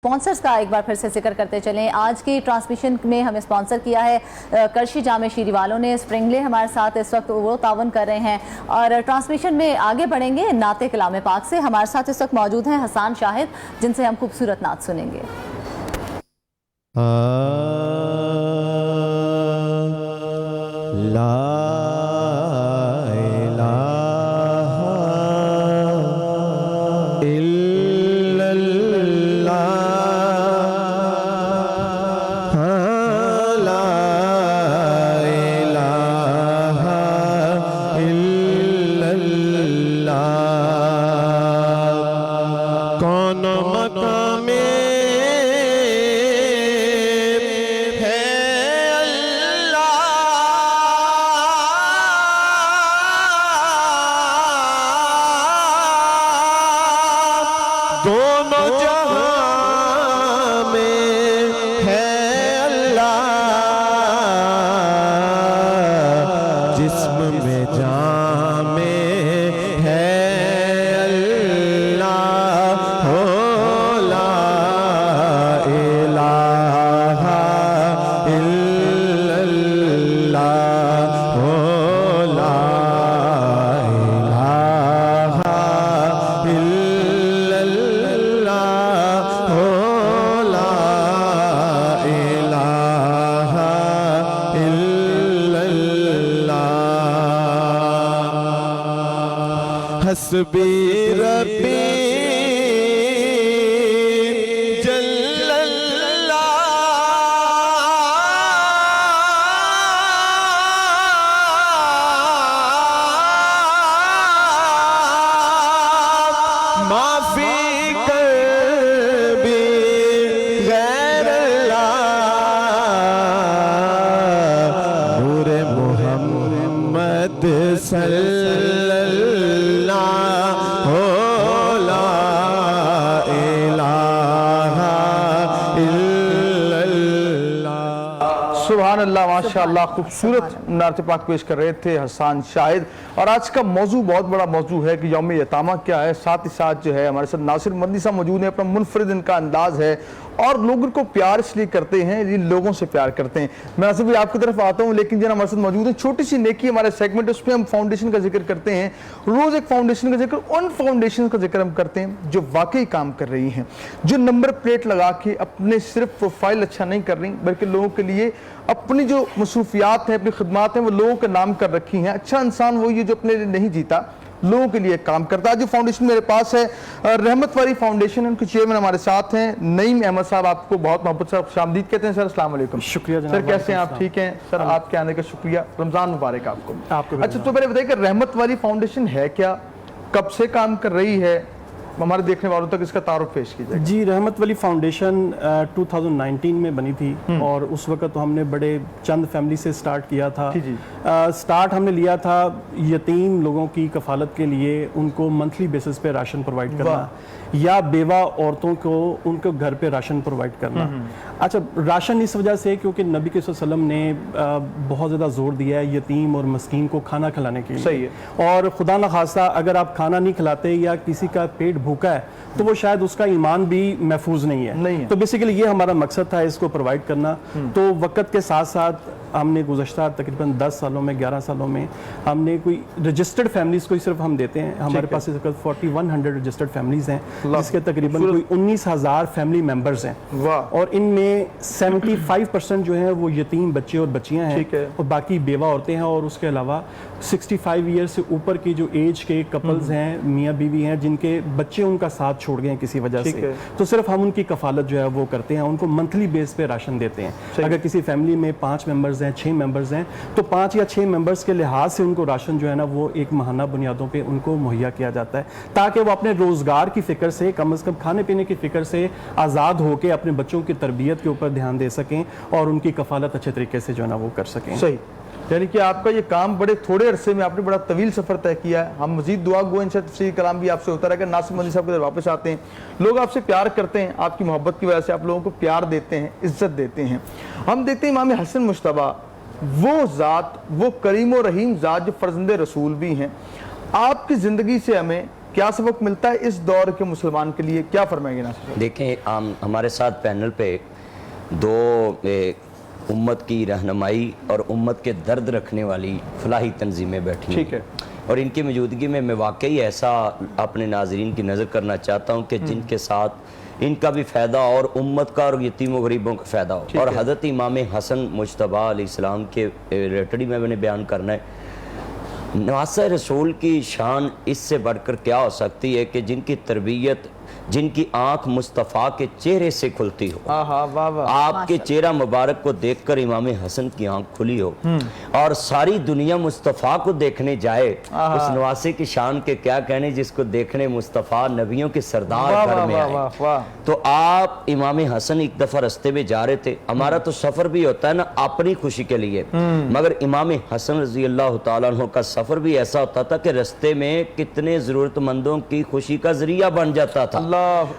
Sponsors का एक बार फिर से जिक्र करते चलें। आज की ट्रांसमिशन में हमें स्पॉन्सर किया है करशी जामे शीरी वालों ने। स्प्रिंगले हमारे साथ इस वक्त वो तावन कर रहे हैं और ट्रांसमिशन में आगे बढ़ेंगे। नाते कलाम पाक से हमारे साथ इस वक्त मौजूद हैं हसान शाहिद, जिनसे हम खूबसूरत नात सुनेंगे। दोनों जहां में है अल्लाह, जिस्म में जान में है अल्लाह। हो ला इलाहा इल्लल्लाह, हो ला इलाहा हस्बी रब्बी जल्लल्लाह, माफी कर्बी गैरल्लाह, नूरे मोहम्मद सुभान अल्लाह, माशाअल्लाह। खूबसूरत नात पाक पेश कर रहे थे हसान शाहिद। और आज का मौजू बहुत बड़ा मौजू है कि यौम यतामा क्या है। साथ ही साथ जो है हमारे साथ नासिर मदनी साहब मौजूद हैं। अपना मुनफरिद इनका अंदाज है और लोगों को प्यार इसलिए करते हैं, ये लोगों से प्यार करते हैं। मैं नासिर भाई आपकी तरफ आता हूँ, लेकिन जो हमारे साथ मौजूद है छोटी सी नेकी हमारे सेगमेंट, उसमें हम फाउंडेशन का जिक्र करते हैं। रोज एक फाउंडेशन का जिक्र, उन फाउंडेशन का जिक्र हम करते हैं जो वाकई काम कर रही हैं, जो नंबर प्लेट लगा के अपने सिर्फ प्रोफाइल अच्छा नहीं कर रही, बल्कि लोगों के लिए अपनी जो मसरूफियात हैं, अपनी खिदमात हैं, वो लोगों के नाम कर रखी हैं। अच्छा इंसान वही है जो अपने लिए नहीं जीता, लोगों के लिए काम करता है। जो फाउंडेशन मेरे पास है रहमत वाली फाउंडेशन, उनके चेयरमैन हमारे साथ हैं नईम अहमद साहब। आपको बहुत मोहब्बत से खुशामदीद कहते हैं सर। अस्सलाम वालेकुम। शुक्रिया सर, कैसे हैं आप? ठीक हैं सर, आपके आने का शुक्रिया। रमजान मुबारक आपको। अच्छा, तो पहले बताइए कि रहमत वाली फाउंडेशन है क्या, कब से काम कर रही है, हमारे देखने वालों तक इसका तारुफ पेश कीजिए। जी, रहमत वाली फाउंडेशन 2019 में बनी थी और उस वक्त तो हमने बड़े चंद फैमिली से स्टार्ट किया था। स्टार्ट हमने लिया था यतीम लोगों की कफालत के लिए, उनको मंथली बेसिस पे राशन प्रोवाइड करना, या बेवा औरतों को उनको घर पे राशन प्रोवाइड करना। अच्छा, राशन इस वजह से क्योंकि नबी के सल्लल्लाहु अलैहि वसल्लम ने बहुत ज़्यादा जोर दिया है यतीम और मस्कीन को खाना खिलाने के लिए। सही है। और खुदा न खास्ता अगर आप खाना नहीं खिलाते या किसी का पेट भूखा है तो वो शायद उसका ईमान भी महफूज नहीं है। तो बेसिकली ये हमारा मकसद था, इसको प्रोवाइड करना। तो वक्त के साथ साथ हमने गुज़श्ता तकरीबन 10 सालों में, 11 सालों में हमने कोई रजिस्टर्ड फैमिलीज़ को ही सिर्फ हम देते हैं। हमारे पास इस वक्त 4100 रजिस्टर्ड फैमिलीज़ हैं, जिसके तकरीबन कोई 19,000 फैमिली मेम्बर्स हैं। और इनमें 75% जो हैं वो यतीम बच्चे और बच्चियां हैं और बाकी बेवा औरतें हैं। और उसके अलावा 65 ईयर से ऊपर की जो एज के कपल्स हैं, मियाँ बीवी हैं, जिनके बच्चे उनका साथ छोड़ गए हैं किसी वजह से, तो सिर्फ हम उनकी कफालत जो है वो करते हैं। उनको मंथली बेस पे राशन देते हैं। अगर किसी फैमिली में 5 मेंबर्स हैं, 6 मेंबर्स हैं, तो 5 या 6 मेंबर्स के लिहाज से उनको राशन जो है ना वो एक माहाना बुनियादों पे उनको मुहैया किया जाता है, ताकि वो अपने रोजगार की फिक्र से, कम से कम खाने पीने की फिक्र से आज़ाद होकर अपने बच्चों की तरबियत के ऊपर ध्यान दे सकें और उनकी कफालत अच्छे तरीके से जो है ना वो कर सकें। सही। यानी कि आपका ये काम बड़े थोड़े अरसे में आपने बड़ा तवील सफ़र तय किया है। हम मजीद दुआ गो इंशाअल्लाह तफसीर कलाम भी आपसे होता रहेगा। नासिर मदनी साहब के वापस आते हैं, लोग आपसे प्यार करते हैं, आपकी मोहब्बत की वजह से आप लोगों को प्यार देते हैं, इज्जत देते हैं। हम देखते हैं इमाम हसन मुश्तबा वो ज़ात, वो करीम और रहीम ज़ात जो फर्जंदे रसूल भी हैं, आपकी ज़िंदगी से हमें क्या सबक मिलता है इस दौर के मुसलमान के लिए, क्या फरमाएंगे नासिर साहब? देखें, हमारे साथ पैनल पे दो उम्मत की रहनुमाई और उम्मत के दर्द रखने वाली फलाही तंजीमें बैठी ठीक है, और इनकी मौजूदगी में मैं वाकई ऐसा अपने नाजरीन की नज़र करना चाहता हूँ कि जिनके साथ इनका भी फ़ायदा और उम्मत का और यतीम गरीबों का फ़ायदा हो। और हज़रत इमाम हसन मुज्तबा अलैहिस्सलाम के रिलेटेड में मैंने बयान करना है। नवासा रसूल की शान इससे बढ़कर क्या हो सकती है कि जिनकी तरबियत, जिनकी आंख मुस्तफ़ा के चेहरे से खुलती हो। वाह वाह, आपके चेहरा मुबारक को देखकर इमाम हसन की आंख खुली हो और सारी दुनिया मुस्तफ़ा को देखने जाए। उस नवासे की शान के क्या कहने, जिसको देखने मुस्तफ़ा नबियों के सरदार घर में आए। तो आप इमाम हसन एक दफा रास्ते में जा रहे थे। हमारा तो सफर भी होता है ना अपनी खुशी के लिए, मगर इमाम हसन रजी अल्लाह तआला अन्हु का सफर भी ऐसा होता था कि रास्ते में कितने जरूरतमंदों की खुशी का जरिया बन जाता था।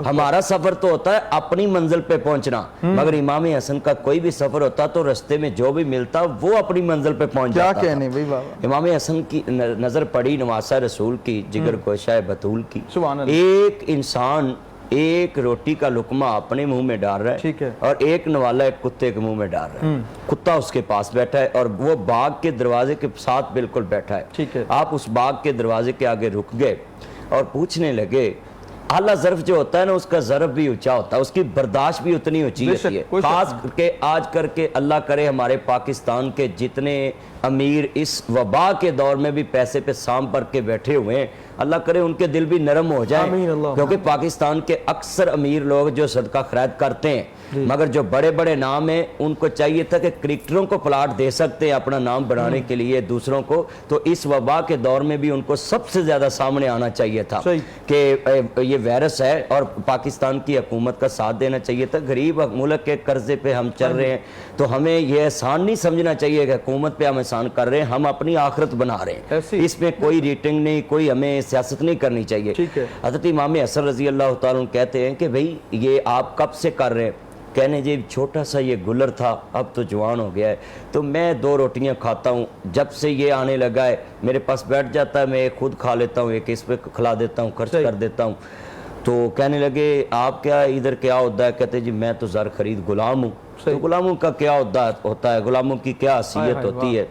हमारा सफर तो होता है अपनी मंजिल पे पहुंचना, मगर इमाम हसन का कोई भी सफर होता तो रास्ते में जो भी मिलता वो अपनी मंजिल पे पहुंच जाता। क्या कहने भाई बाबा। इमाम हसन की नजर पड़ी नवासा रसूल की, जिगर कोशा बतूल की। सुभान अल्लाह। एक इंसान एक रोटी का लुकमा अपने मुंह में डाल रहा है, ठीक है, और एक नवाला एक कुत्ते के मुंह में डाल रहा है। कुत्ता उसके पास बैठा है और वो बाग के दरवाजे के साथ बिल्कुल बैठा है। ठीक है। आप उस बाग के दरवाजे के आगे रुक गए और पूछने लगे। आला ज़र्फ जो होता है ना, उसका ज़र्फ भी ऊंचा होता है, उसकी बर्दाश्त भी उतनी ऊंची होती है। खास करके आज करके अल्लाह करे हमारे पाकिस्तान के जितने अमीर इस वबा के दौर में भी पैसे पे साम पर के बैठे हुए हैं, अल्लाह करे उनके दिल भी नरम हो जाए। क्योंकि पाकिस्तान के अक्सर अमीर लोग जो सदका खैरात करते हैं, मगर जो बड़े बड़े नाम हैं उनको चाहिए था कि क्रिकेटरों को प्लाट दे सकते हैं अपना नाम बनाने के लिए दूसरों को, तो इस वबा के दौर में भी उनको सबसे ज्यादा सामने आना चाहिए था कि ये वायरस है और पाकिस्तान की हुकूमत का साथ देना चाहिए था। गरीब मुल्क के कर्जे पे हम चल रहे हैं, तो हमें ये एहसान नहीं समझना चाहिए कि हुकूमत पे हम एहसान कर रहे हैं, हम अपनी आखिरत बना रहे हैं। इसमें कोई रेटिंग नहीं, कोई हमें सियासत नहीं करनी चाहिए। हज़रत इमाम हसन रजी अल्लाह तआला कहते हैं कि भाई ये आप कब से कर रहे हैं? कहने जी छोटा सा ये गुलर था, अब तो जवान हो गया है, तो मैं 2 रोटियां खाता हूँ। जब से ये आने लगा है मेरे पास बैठ जाता है, मैं एक खुद खा लेता हूँ, एक इस पे खिला देता हूँ, खर्च कर देता हूँ। तो कहने लगे आप क्या इधर क्या होता है? कहते जी मैं तो ज़र खरीद गुलाम हूँ। तो गुलामों का क्या होता है, गुलामों की क्या हैसियत होती है?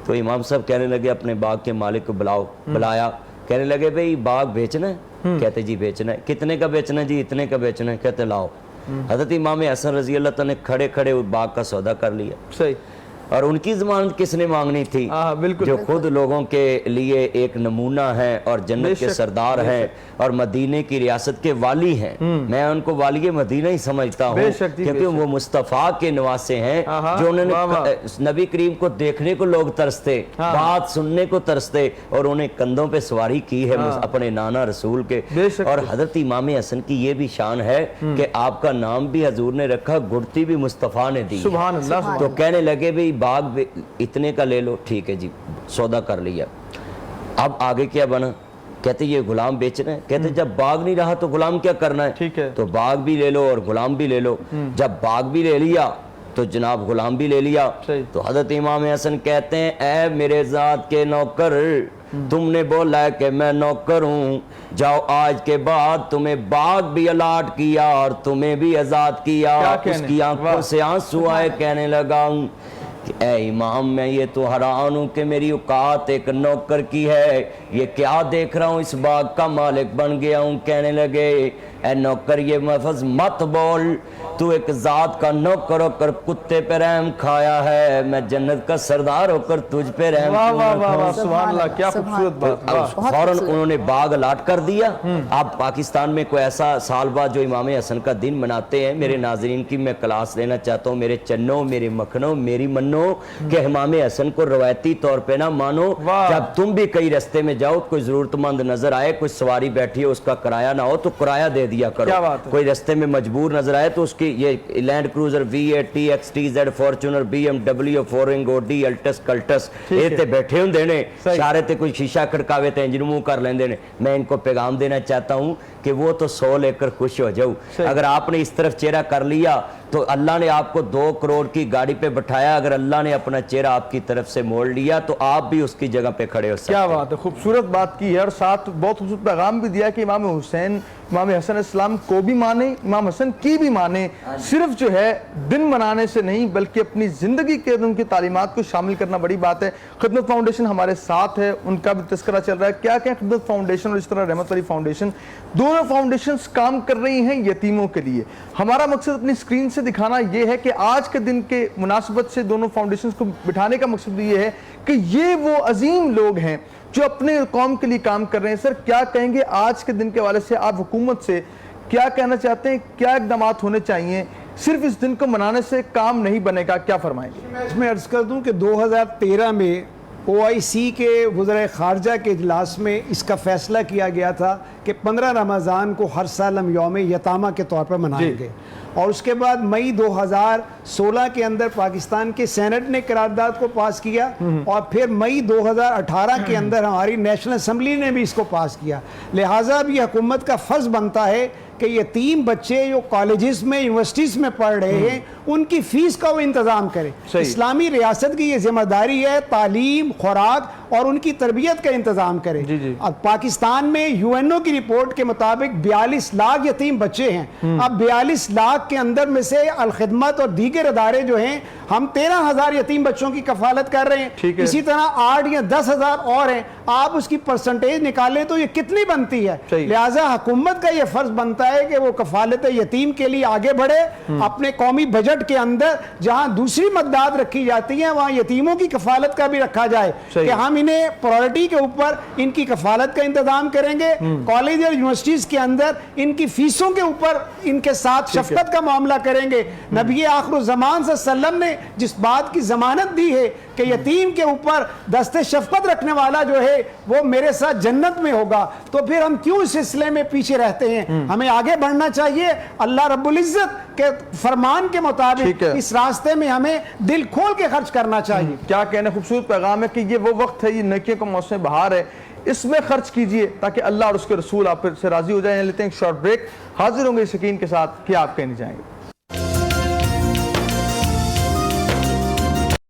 तो इमाम साहब कहने लगे अपने बाग के मालिक को बुलाया। कहने लगे भाई बाग बेचना है? कहते जी बेचना है। कितने का बेचना है? जी इतने का बेचना है। कहते लाओ। हज़रत इमाम हसन रजी अल्लाह तआला ने खड़े खड़े बाग का सौदा कर लिया। सही। और उनकी जमानत किसने मांगनी थी? बिल्कुल। जो खुद लोगों के लिए एक नमूना है और जन्नत के सरदार हैं और मदीने की रियासत के वाली हैं। मैं उनको वाली मदीना ही समझता हूँ, क्योंकि वो मुस्तफ़ा के नवासे हैं, जो उन्होंने नबी करीम को देखने को लोग तरसते, बात सुनने को तरसते, और उन्हें कंधों पे सवारी की है अपने नाना रसूल के। और हजरत इमाम हसन की ये भी शान है कि आपका नाम भी हजूर ने रखा, गुड़ती भी मुस्तफ़ा ने दी। सुभान अल्लाह। तो कहने लगे भाई बाग इतने का ले लो। ठीक है जी, सौदा कर लिया। अब आगे क्या बना? कहते ये गुलाम बेचना है। कहते जब बाग नहीं रहा तो गुलाम क्या करना है? ठीक है। तो बाग भी ले लो और गुलाम भी ले लो। जब बाग भी ले लिया तो जनाब गुलाम भी ले लिया। तो हजरत इमाम हसन कहते हैं ऐ मेरे जात के नौकर, तुमने बोला है कि मैं नौकर हूँ, जाओ आज के बाद तुम्हें बाग भी अलाट किया और तुम्हें भी आजाद किया। उसकी आंखों से आंसू आए, कहने लगा ऐ इमाम मैं ये तो हैरान हूँ कि मेरी औकात एक नौकर की है, ये क्या देख रहा हूँ, इस बाग का मालिक बन गया हूँ। कहने लगे ऐ नौकर ये लफ्ज़ मत बोल, तू एक जात का नौकर होकर कुत्ते पे रहम खाया है, मैं जन्नत का सरदार होकर तुझ पे रहम। सुभान अल्लाह, क्या खूबसूरत बात। फौरन उन्होंने बाग अलाट कर दिया। अब पाकिस्तान में कोई ऐसा साल बाद जो इमाम हसन का दिन मनाते हैं, मेरे नाजरीन की मैं क्लास लेना चाहता हूँ, मेरे चन्नो, मेरे मखनों, मेरी मन्नो, कि इमाम हसन को रवायती तौर पे ना मानो। जब तुम भी कई रास्ते में जाओ, कोई जरूरतमंद नजर आए, कोई सवारी बैठी है, उसका किराया ना हो तो किराया दे दिया करो। कोई रास्ते में मजबूर नजर आए तो उसकी ये land cruiser V8 TXT Fortuner BMW 4 OD Altis Cultus ये ते बैठे होंदे ने, सारे ते कोई शीशा खड़कावे ते इंजन मुंह कर लेंदे ने। मैं इनको पैगाम देना चाहता हूं कि वो तो 100 लेकर खुश हो जाओ। अगर आपने इस तरफ चेहरा कर लिया تو اللہ نے آپ کو 2 کروڑ کی گاڑی پہ بٹھایا, اگر اللہ نے اپنا چہرہ آپ کی طرف سے موڑ لیا تو آپ بھی اس کی جگہ پہ کھڑے ہو سکتے ہیں. کیا بات ہے, خوبصورت بات کی ہے, اور ساتھ بہت خوبصورت پیغام بھی دیا کہ امام حسین, امام حسن السلام کو بھی مانے, امام حسن کی بھی مانے, صرف جو ہے دن منانے سے نہیں بلکہ اپنی زندگی کے ان کی تعلیمات کو شامل کرنا بڑی بات ہے. خدمت فاؤنڈیشن ہمارے ساتھ ہے, ان کا بھی تذکرہ چل رہا ہے. کیا کہیں خدمت فاؤنڈیشن اور اس طرح رحمت علی فاؤنڈیشن, دونوں فاؤنڈیشنز کام کر رہی ہیں یتیموں کے لیے. ہمارا مقصد اپنی اسکرین سے دکھانا یہ ہے کہ آج کے دن کے مناسبت سے دونوں فاؤنڈیشنز کو بٹھانے کا مقصد یہ ہے کہ یہ وہ عظیم لوگ ہیں جو اپنے قوم کے لیے کام کر رہے ہیں. سر کیا کہیں گے آج کے دن کے حوالے سے, آپ حکومت سے کیا کہنا چاہتے ہیں, کیا اقدامات ہونے چاہیے؟ صرف اس دن کو منانے سے کام نہیں بنے گا, کیا فرمائیں گے؟ میں اس میں عرض کر دوں کہ 2013 میں OIC کے وزراء خارجہ کے اجلاس میں اس کا فیصلہ کیا گیا تھا کہ 15 رمضان کو ہر سال ہم یوم یتامہ کے طور پر منائیں گے, اور اس کے بعد مئی 2016 کے اندر پاکستان کے سینٹ نے قرارداد کو پاس کیا, اور پھر مئی 2018 کے اندر ہماری نیشنل اسمبلی نے بھی اس کو پاس کیا. لہٰذا اب یہ حکومت کا فرض بنتا ہے کہ یتیم بچے جو کالجز میں یونیورسٹیز میں پڑھ رہے ہیں ان کی فیس کا وہ انتظام کرے. اسلامی ریاست کی یہ ذمہ داری ہے تعلیم, خوراک اور ان کی تربیت کا انتظام کرے. اب پاکستان میں UNO کی رپورٹ کے مطابق 42 لاکھ یتیم بچے ہیں. اب 42 لاکھ کے اندر میں سے الخدمت اور دیگر ادارے جو ہیں, ہم 13,000 یتیم بچوں کی کفالت کر رہے ہیں, اسی طرح 8 یا 10,000 اور ہیں. آپ اس کی پرسنٹیج نکالیں تو یہ کتنی بنتی ہے؟ لہٰذا حکومت کا یہ فرض بنتا ہے کہ وہ کفالت یتیم کے لیے آگے بڑھے. اپنے قومی بجٹ کے اندر جہاں دوسری مقدار رکھی جاتی ہیں وہاں یتیموں کی کفالت کا بھی رکھا جائے کہ ہم انہیں پرائورٹی کے اوپر ان کی کفالت کا انتظام کریں گے. کالج اور یونیورسٹیز کے اندر ان کی فیسوں کے اوپر ان کے ساتھ شفقت کا معاملہ کریں گے. نبی آخر الزمان صلی اللہ علیہ وسلم نے جس بات کی ضمانت دی ہے کہ یتیم کے اوپر دست شفقت رکھنے والا جو ہے وہ میرے ساتھ جنت میں ہوگا, تو پھر ہم کیوں اس سلسلے میں پیچھے رہتے ہیں؟ ہمیں آگے بڑھنا چاہیے. اللہ رب العزت کے فرمان کے مطابق اس راستے میں ہمیں دل کھول کے خرچ کرنا چاہیے. کیا کہنا خوبصورت پیغام ہے کہ یہ وہ وقت ہے, یہ نیکیوں کا موسم بہار ہے, اس میں خرچ کیجئے تاکہ اللہ اور اس کے رسول آپ سے راضی ہو جائیں. لیتے ہیں ایک شارٹ بریک, حاضر ہوں گے اس یقین کے ساتھ کہ آپ کہنے جائیں گے.